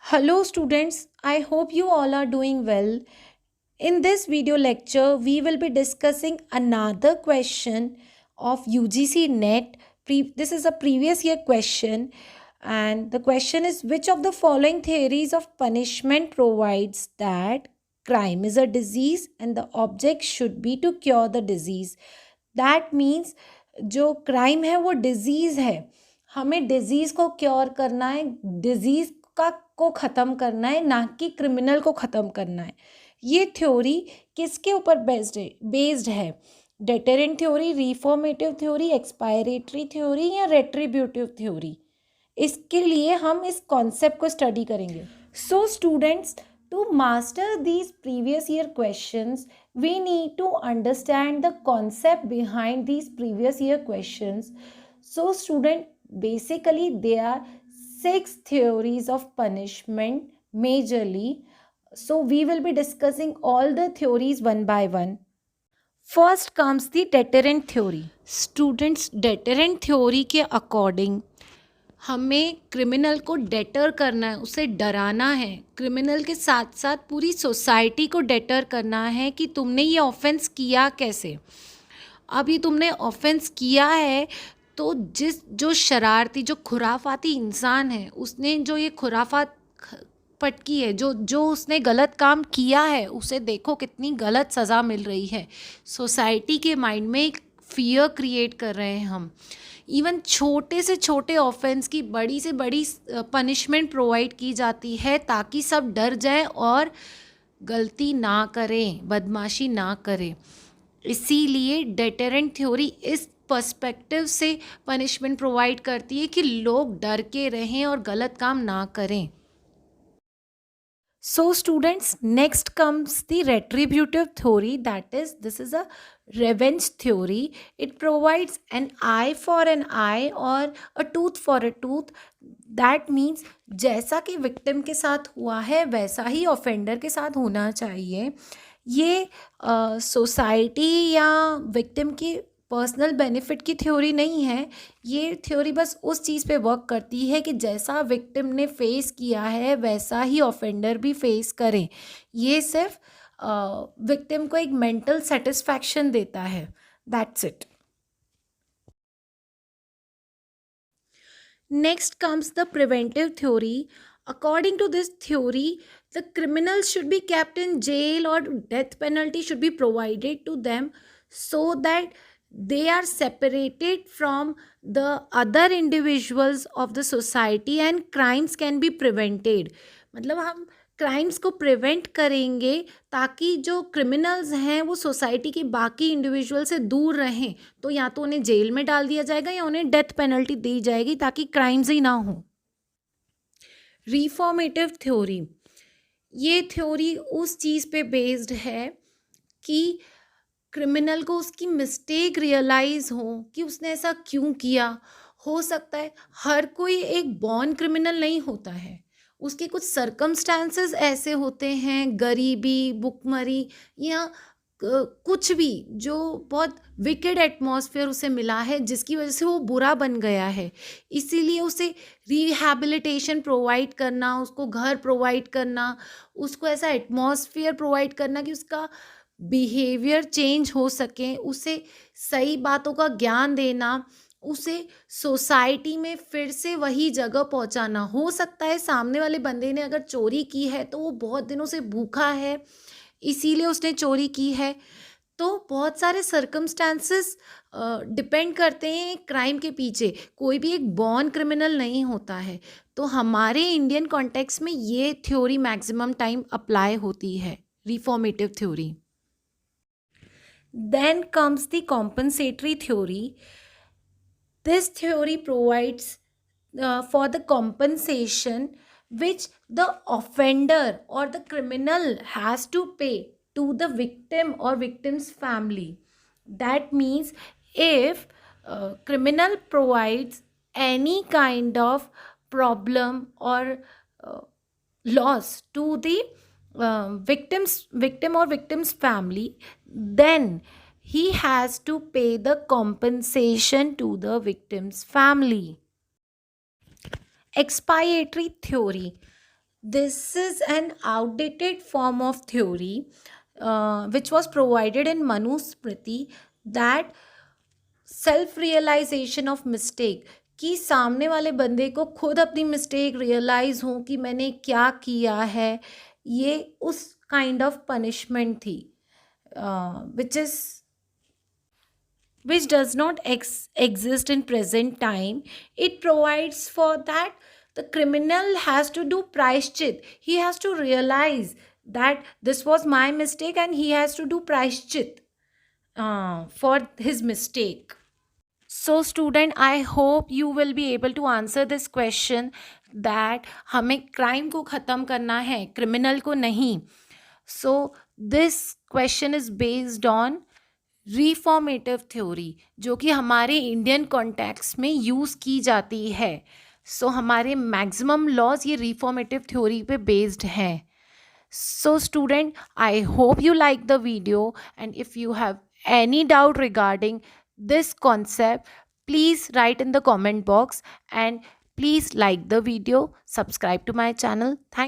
Hello students, I hope you all are doing well. In this video lecture, we will be discussing another question of UGC NET. This is a previous year question, and the question is, which of the following theories of punishment provides that crime is a disease and the object should be to cure the disease? That means जो crime है वो disease है, हमें disease को cure करना है, disease का को ख़त्म करना है, ना कि क्रिमिनल को ख़त्म करना है। ये थ्योरी किसके ऊपर बेस्ड है? Deterrent theory, reformative theory, expiratory theory या रेट्रीब्यूटिव थ्योरी? इसके लिए हम इस कॉन्सेप्ट को स्टडी करेंगे। So students, to master these previous year questions, we need to understand the concept behind these previous year questions. So student, basically there are 6 theories of punishment majorly. So we will be discussing all the theories one by one. First comes the deterrent theory. Students, deterrent theory के according हमें criminal को debtor करना है, उसे डराना है। Criminal के साथ साथ पूरी सोसाइटी को डेटर करना है कि तुमने ये ऑफेंस किया कैसे। अभी तुमने ऑफेंस किया है तो जो शरारती, जो खुराफाती इंसान है, उसने जो ये खुराफात पटकी है, जो उसने गलत काम किया है, उसे देखो कितनी गलत सज़ा मिल रही है। सोसाइटी के माइंड में एक फियर क्रिएट कर रहे हैं हम। इवन छोटे से छोटे ऑफेंस की बड़ी से बड़ी पनिशमेंट प्रोवाइड की जाती है ताकि सब डर जाएं और गलती ना करें, बदमाशी ना करें। इसीलिए डेटरेंट थ्योरी इस पर्सपेक्टिव से पनिशमेंट प्रोवाइड करती है कि लोग डर के रहें और गलत काम ना करें। So students, next comes the retributive theory, that is, this is a revenge theory. It provides an eye for an eye or a tooth for a tooth. That means जैसा कि विक्टिम के साथ हुआ है वैसा ही ऑफेंडर के साथ होना चाहिए। ये सोसाइटी या विक्टिम की पर्सनल बेनिफिट की थ्योरी नहीं है। ये थ्योरी बस उस चीज़ पे वर्क करती है कि जैसा विक्टिम ने फेस किया है वैसा ही ऑफेंडर भी फेस करे। ये सिर्फ विक्टिम को एक मेंटल सेटिस्फैक्शन देता है। That's it. Next comes the preventive theory. According to this theory, the criminals should be kept in jail or death penalty should be provided to them so that they are separated from the other individuals of the society and crimes can be prevented. मतलब हम crimes को prevent करेंगे ताकि जो criminals हैं वो society के बाकी इंडिविजुअल से दूर रहें। तो या तो उन्हें जेल में डाल दिया जाएगा या उन्हें डेथ पेनल्टी दी जाएगी ताकि क्राइम्स ही ना हो। रिफॉर्मेटिव थ्योरी, ये थ्योरी उस चीज़ पे बेस्ड है कि क्रिमिनल को उसकी मिस्टेक रियलाइज़ हो कि उसने ऐसा क्यों किया। हो सकता है हर कोई एक बॉर्न क्रिमिनल नहीं होता है, उसके कुछ सर्कमस्टांसेस ऐसे होते हैं, गरीबी, भुखमरी या कुछ भी जो बहुत विकेड एटमॉस्फेयर उसे मिला है जिसकी वजह से वो बुरा बन गया है। इसीलिए उसे रिहैबिलिटेशन प्रोवाइड करना, उसको घर प्रोवाइड करना, उसको ऐसा एटमॉस्फेयर प्रोवाइड करना कि उसका बिहेवियर चेंज हो सके, उसे सही बातों का ज्ञान देना, उसे सोसाइटी में फिर से वही जगह पहुंचाना। हो सकता है सामने वाले बंदे ने अगर चोरी की है तो वो बहुत दिनों से भूखा है, इसीलिए उसने चोरी की है। तो बहुत सारे सर्कमस्टांसेस डिपेंड करते हैं क्राइम के पीछे। कोई भी एक बॉर्न क्रिमिनल नहीं होता है। तो हमारे इंडियन कॉन्टेक्स्ट में ये थ्योरी मैक्सिमम टाइम अप्लाई होती है, reformative theory. Then comes the compensatory theory. This theory provides for the compensation which the offender or the criminal has to pay to the victim or victim's family. That means if criminal provides any kind of problem or uh, loss to the victim or victim's family, then he has to pay the compensation to the victim's family. Expiatory theory. This is an outdated form of theory which was provided in Manusmriti, that self realisation of mistake, कि सामने वाले बंदे को खुद अपनी mistake realise हो कि मैंने क्या किया है, ये उस काइंड ऑफ पनिशमेंट थी which is which does not exist in present time. It provides for that the criminal has to do prashchit. He has to realize that this was my mistake and he has to do prashchit for his mistake. So student, I hope you will be able to answer this question that हमें crime को ख़त्म करना है, criminal को नहीं. So this question is based on reformative theory, जो कि हमारे इंडियन कॉन्टेक्स्ट में यूज़ की जाती है. सो हमारे मैक्सिमम लॉज ये रिफॉर्मेटिव थ्योरी पे बेस्ड हैं. So student, I hope you like the video, and if you have any doubt regarding this concept, please write in the comment box, and please like the video, subscribe to my channel. Thank